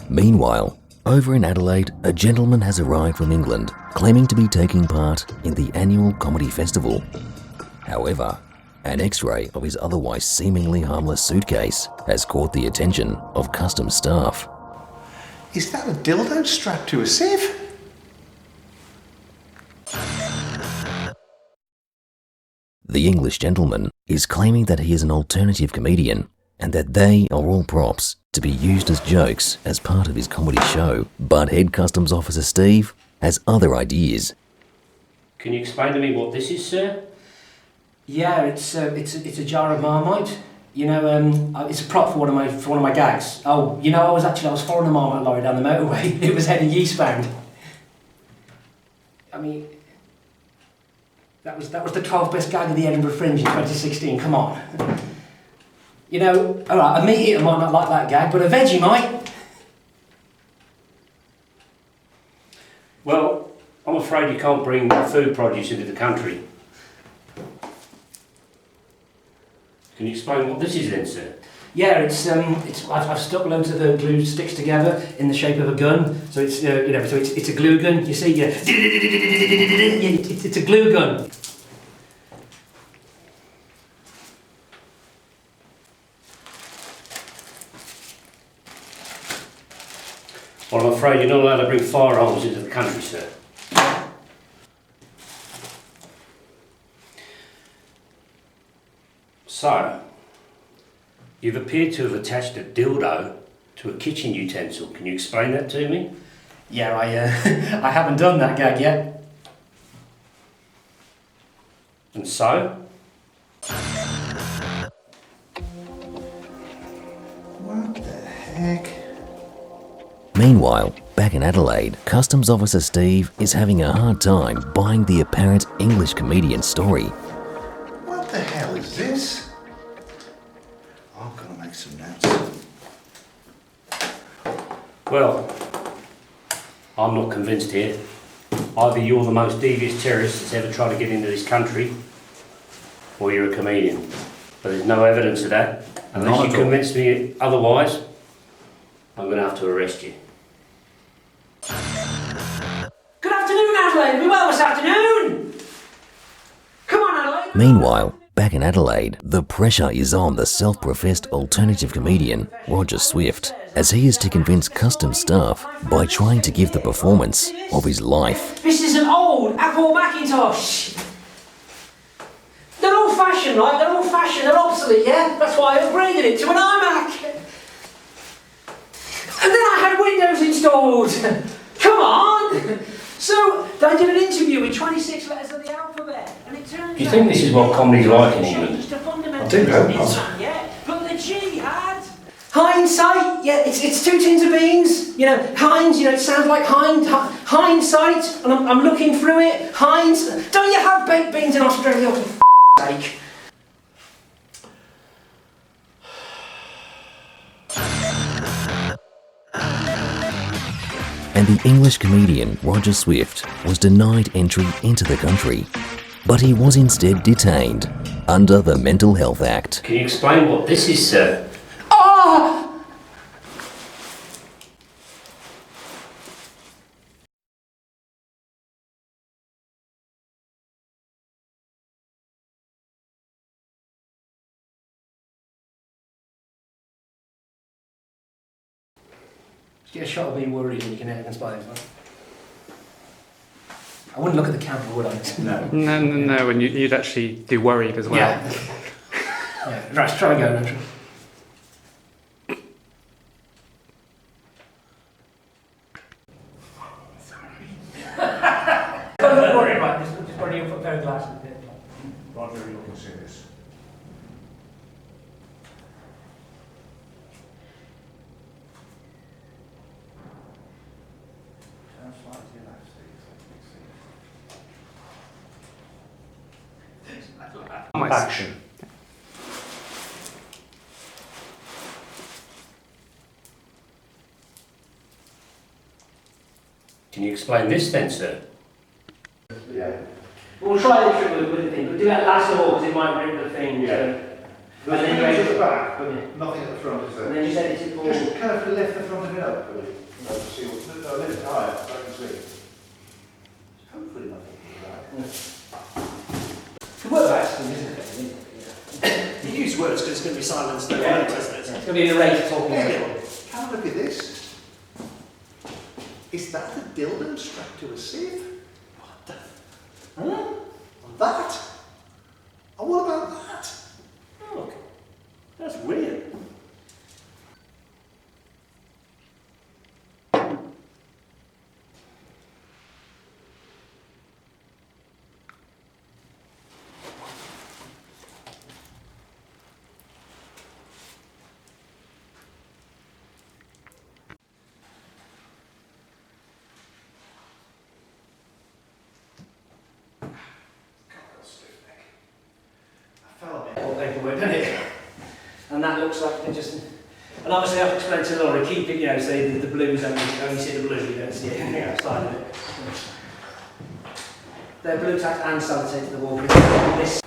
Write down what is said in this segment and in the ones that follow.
Meanwhile, over in Adelaide, a gentleman has arrived from England claiming to be taking part in the annual comedy festival. However, an X-ray of his otherwise seemingly harmless suitcase has caught the attention of customs staff. Is that a dildo strapped to a sieve? The English gentleman is claiming that he is an alternative comedian and that they are all props to be used as jokes as part of his comedy show. But Head Customs Officer Steve has other ideas. Can you explain to me what this is, sir? Yeah, it's a jar of Marmite. You know, it's a prop for one of my gags. Oh, you know, I was following a Marmite lorry down the motorway. It was heading eastbound. I mean, that was the 12th best gag of the Edinburgh Fringe in 2016. Come on. You know, all right, a meat eater might not like that gag, but a veggie might. Well, I'm afraid you can't bring food produce into the country. Can you explain what this is then, sir? Yeah, I've stuck loads of the glue sticks together in the shape of a gun. So it's it's a glue gun. You see, yeah, it's a glue gun. Well, I'm afraid you're not allowed to bring firearms into the country, sir. So, you've appeared to have attached a dildo to a kitchen utensil. Can you explain that to me? Yeah, I haven't done that gag yet. And so? What the heck? Meanwhile, back in Adelaide, Customs Officer Steve is having a hard time buying the apparent English comedian's story. What the hell is this? I'm gonna make some notes. Well, I'm not convinced here. Either you're the most devious terrorist that's ever tried to get into this country, or you're a comedian. But there's no evidence of that. Unless you convince me otherwise, I'm going to have to arrest you. Good afternoon, Adelaide. We well this afternoon. Come on, Adelaide. Meanwhile, back in Adelaide, the pressure is on the self-professed alternative comedian, Roger Swift, as he is to convince customs staff by trying to give the performance of his life. This is an old Apple Macintosh. They're old-fashioned, right? They're old-fashioned. They're obsolete, yeah? That's why I upgraded it to an iMac. And then I had Windows installed. Come on. So I did an interview with 26 letters of the alphabet, and it turns out... Do you think this is what comedy's like in England? I do hope not. Yeah, but the G had... Hindsight, yeah, it's two tins of beans. You know, Heinz, you know, it sounds like hindsight, and I'm looking through it. Heinz, don't you have baked beans in Australia, for f***'s sake? And the English comedian Roger Swift was denied entry into the country, but he was instead detained under the Mental Health Act. Can you explain what this is, sir? Oh! Get a shot of me worried and you can evidence by it. I wouldn't look at the camera, would I? No, and you'd actually do worried as well. Yeah. Yeah. Right, try again. Don't worry, right, just burning your pair of glasses. Roger, you can see this. Action. Can you explain this then, sir? Yeah. We'll try the trick with the thing. We'll do that last of all because it might rip the thing. Yeah. And then the back, but nothing at the front, is there? And then just edit it all. Just carefully lift the front of it up, will you? To see what's... No, lift it higher, so I can see. Hopefully nothing is The word actually isn't it? You use words because it's going to be silenced. No Yeah. words, isn't it? It's going to be an erased talking Hey, record. have a look at this. Is that a dildo strapped to a sieve? What the... Huh? That? And what about that? Oh, that's weird. Paperwork, doesn't it? And that looks like they just. And obviously, I've explained to Laura, keep it, you know, say the blues only see the blue, you don't see anything outside of it. They're blue tacked and sellotape the wall. This.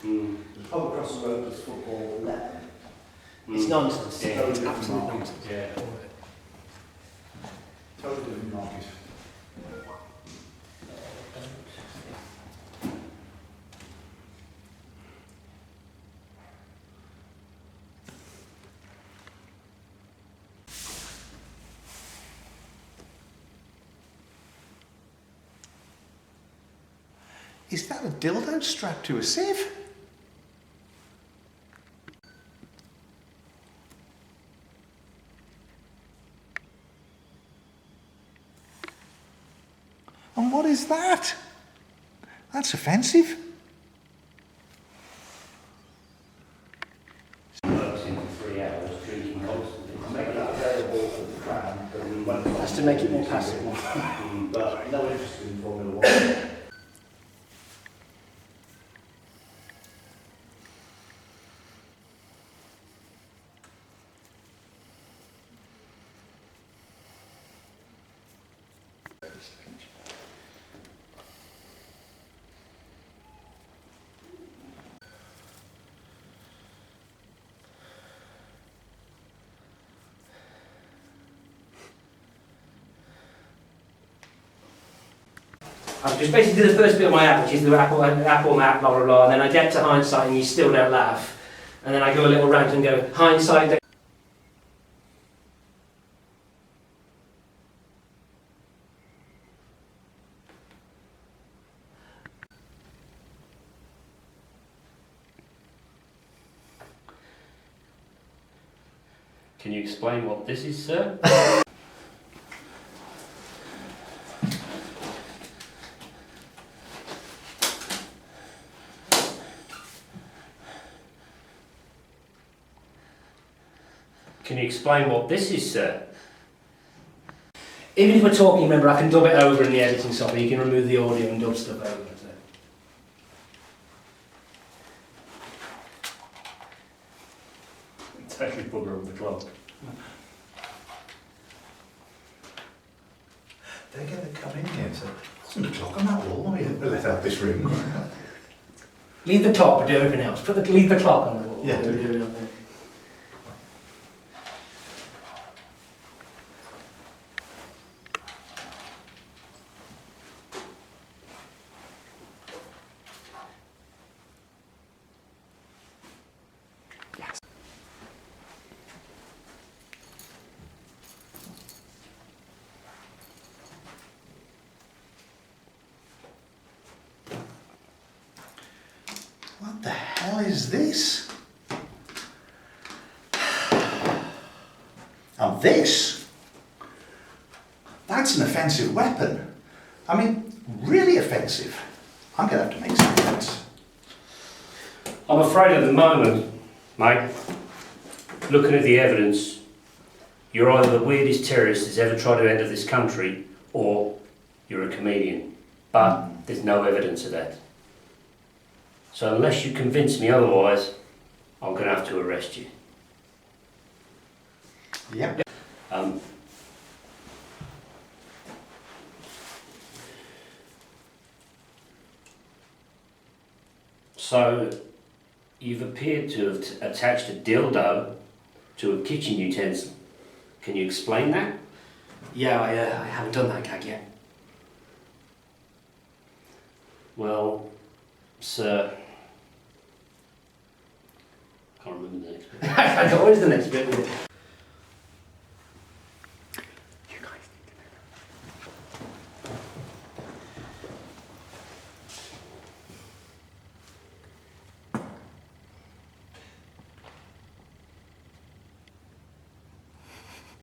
The pub across the road is football 11. It's nonsense. Yeah. It's absolute nonsense. Yeah. Totally different market. Is that a dildo strapped to a sieve? And what is that? That's offensive. Works in for 3 hours, drinking constantly. Make that available at the tram, but we won't. That's to make it more passive. But no interest in Formula 1. I've just basically did the first bit of my app, which is the Apple map, blah blah blah, and then I get to hindsight and you still don't laugh. And then I go a little rant and go, hindsight. Can you explain what this is, sir? Can you explain what this is, sir? Even if we're talking, remember, I can dub it over in the editing software. You can remove the audio and dub stuff over. So. It's actually bugger of the clock. They get to come in here, so wasn't a clock on that wall when we let out this room. Leave the clock, but do everything else. Leave the clock on the wall. Yeah. Do everything else. What the hell is this? And this? That's an offensive weapon. I mean, really offensive. I'm going to have to make some sense. I'm afraid at the moment, mate, looking at the evidence, you're either the weirdest terrorist that's ever tried to enter this country, or you're a comedian. but there's no evidence of that. So unless you convince me otherwise, I'm going to have to arrest you. Yeah. So you've appeared to have attached a dildo to a kitchen utensil. Can you explain that? Yeah, I haven't done that gag yet. Well, sir, I can't remember the next bit. I know, what is the next bit?